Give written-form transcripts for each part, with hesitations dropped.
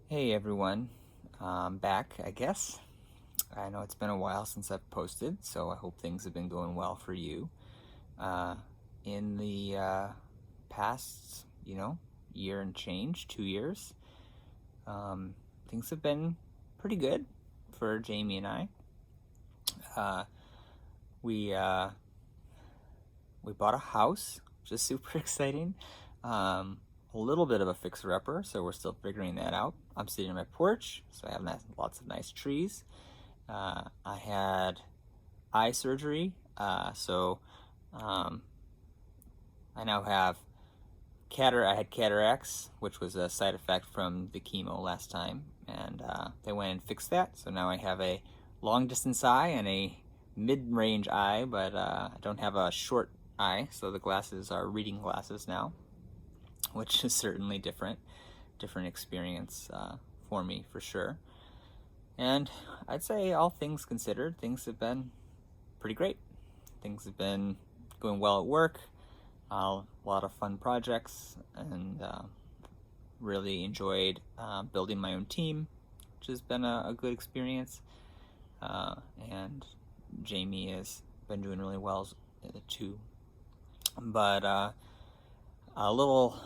Hey everyone, I'm back, I guess. I know it's been a while since I've posted, so I hope things have been going well for you. Uh, in the past, year and change, 2 years, um, things have been pretty good for Jamie and I. Uh, we uh, we bought a house, which is super exciting. Um, a little bit of a fixer-upper, so we're still figuring that out. I'm sitting on my porch, so I have lots of nice trees. I had eye surgery, so um, I now have I had cataracts, which was a side effect from the chemo last time, and they went and fixed that. So now I have a long distance eye and a mid range eye, but I don't have a short eye, so the glasses are reading glasses now, which is certainly different experience for me for sure. And I'd say, all things considered, things have been pretty great. Things have been going well at work, a lot of fun projects, and really enjoyed building my own team, which has been a good experience. And Jamie has been doing really well too. But a little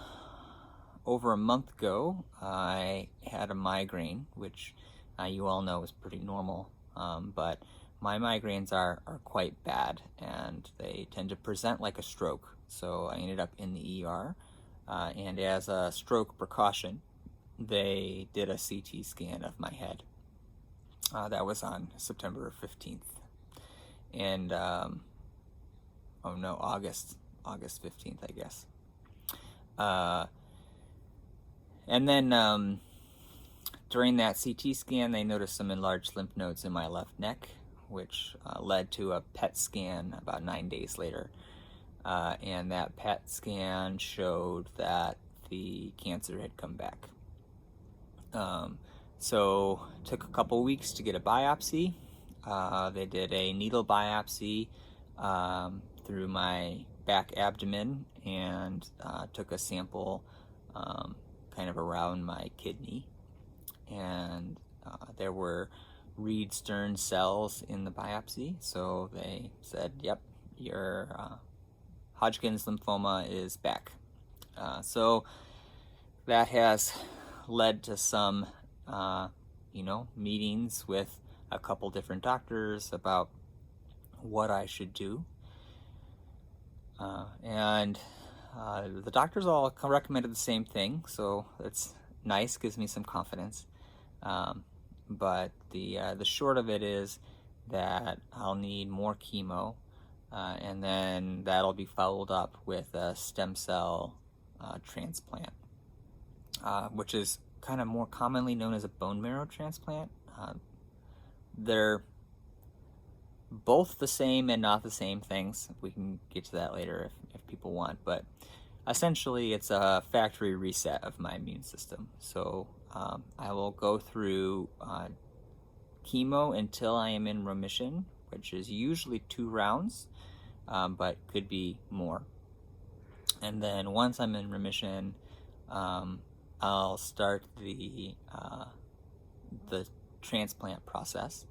over a month ago, I had a migraine, which you all know is pretty normal. But my migraines are quite bad, and they tend to present like a stroke. So I ended up in the ER, and as a stroke precaution, they did a CT scan of my head. That was on September 15th. And, oh no, August 15th, I guess. And then during that CT scan, they noticed some enlarged lymph nodes in my left neck, which led to a PET scan about 9 days later. And that PET scan showed that the cancer had come back. So it took a couple weeks to get a biopsy. They did a needle biopsy through my back abdomen and took a sample kind of around my kidney. And there were Reed-Stern cells in the biopsy, so they said, yep, your Hodgkin's lymphoma is back. So that has led to some, meetings with a couple different doctors about what I should do. And the doctors all recommended the same thing, so that's nice, gives me some confidence. But the short of it is that I'll need more chemo, and then that'll be followed up with a stem cell transplant, which is kind of more commonly known as a bone marrow transplant. They're both the same and not the same things. We can get to that later if people want, but essentially it's a factory reset of my immune system. So I will go through chemo until I am in remission, which is usually 2 rounds, but could be more. And then once I'm in remission, I'll start the transplant process.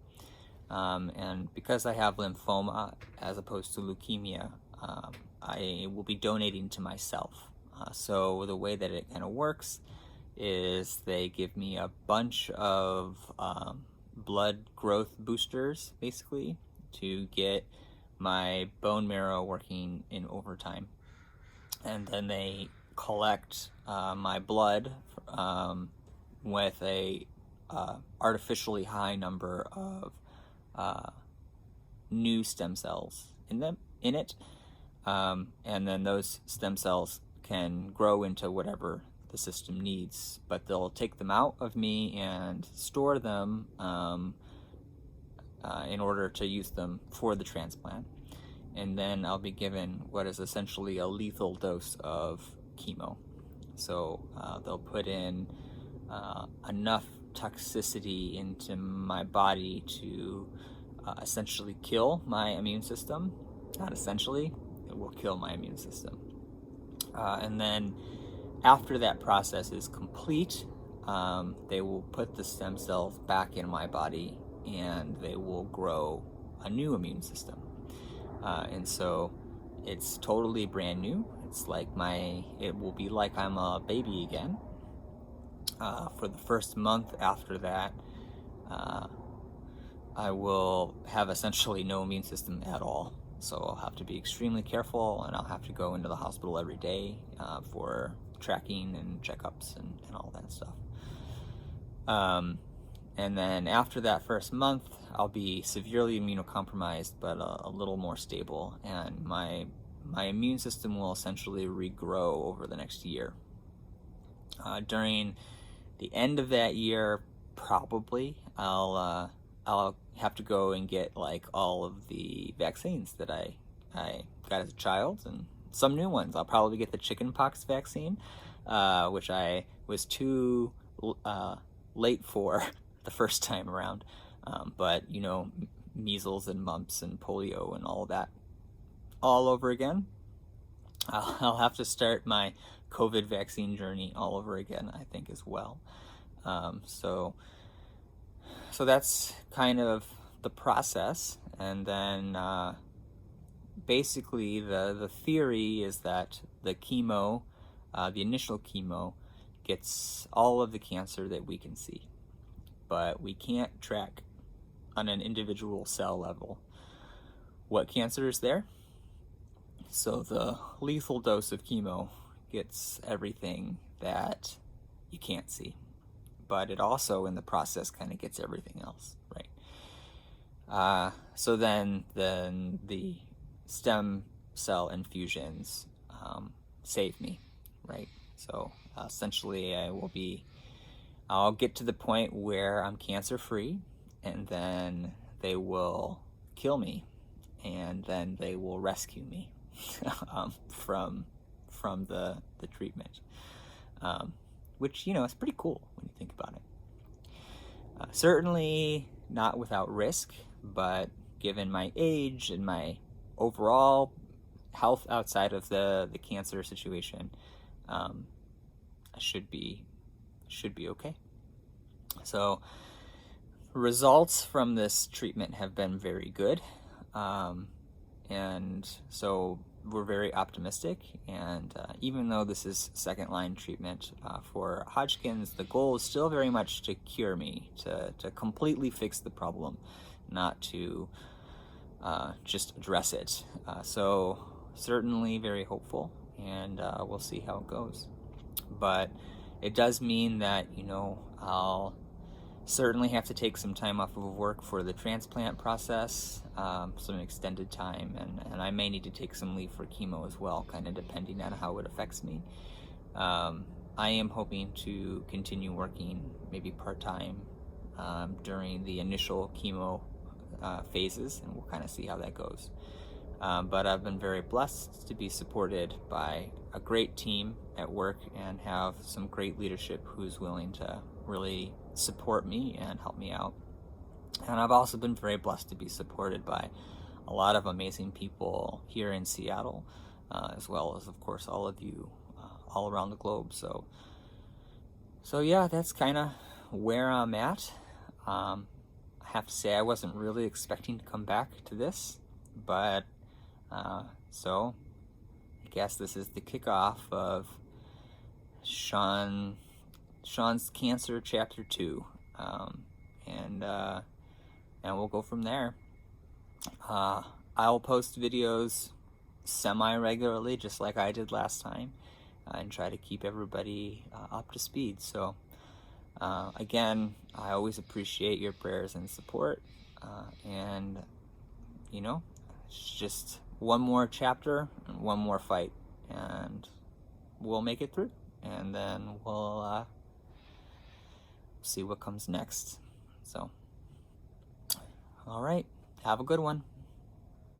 And because I have lymphoma as opposed to leukemia, I will be donating to myself. So the way that it kind of works is they give me a bunch of blood growth boosters, basically, to get my bone marrow working in overtime. And then they collect my blood with a artificially high number of new stem cells in it, and then those stem cells can grow into whatever the system needs, but they'll take them out of me and store them in order to use them for the transplant. And then I'll be given what is essentially a lethal dose of chemo. So they'll put in enough toxicity into my body to essentially kill my immune system. Not essentially, it will kill my immune system. And then after that process is complete, they will put the stem cells back in my body, and they will grow a new immune system. And so it's totally brand new. It's like it will be like I'm a baby again. For the first month after that, I will have essentially no immune system at all. So I'll have to be extremely careful, and I'll have to go into the hospital every day for tracking and checkups and all that stuff. And then after that first month, I'll be severely immunocompromised, but a little more stable, and my immune system will essentially regrow over the next year. During the end of that year, probably I'll have to go and get like all of the vaccines that I got as a child, and some new ones. I'll probably get the chickenpox vaccine, which I was too late for the first time around. But measles and mumps and polio and all of that all over again. I'll have to start my COVID vaccine journey all over again, I think, as well. So that's kind of the process. And then basically the theory is that the chemo, the initial chemo, gets all of the cancer that we can see, but we can't track on an individual cell level what cancer is there. So the lethal dose of chemo gets everything that you can't see, but it also in the process kind of gets everything else, right? So then the stem cell infusions save me, right? So essentially I'll get to the point where I'm cancer free, and then they will kill me, and then they will rescue me from the treatment, which is pretty cool when you think about it. Certainly not without risk, but given my age and my overall health outside of the cancer situation, I should be okay. So results from this treatment have been very good, and so we're very optimistic. And even though this is second line treatment for Hodgkin's, the goal is still very much to cure me, to completely fix the problem, not to just address it. So certainly very hopeful, and we'll see how it goes. But it does mean that I'll certainly have to take some time off of work for the transplant process, some extended time, and I may need to take some leave for chemo as well, kind of depending on how it affects me. I am hoping to continue working maybe part-time during the initial chemo phases, and we'll kind of see how that goes. But I've been very blessed to be supported by a great team at work and have some great leadership who's willing to really support me and help me out. And I've also been very blessed to be supported by a lot of amazing people here in Seattle, as well as, of course, all of you all around the globe. So yeah, that's kind of where I'm at. I have to say I wasn't really expecting to come back to this, but so I guess this is the kickoff of Sean's Cancer Chapter 2, and we'll go from there. I'll post videos semi-regularly, just like I did last time, and try to keep everybody up to speed. So again, I always appreciate your prayers and support, and it's just one more chapter and one more fight, and we'll make it through, and then we'll see what comes next. So all right, have a good one.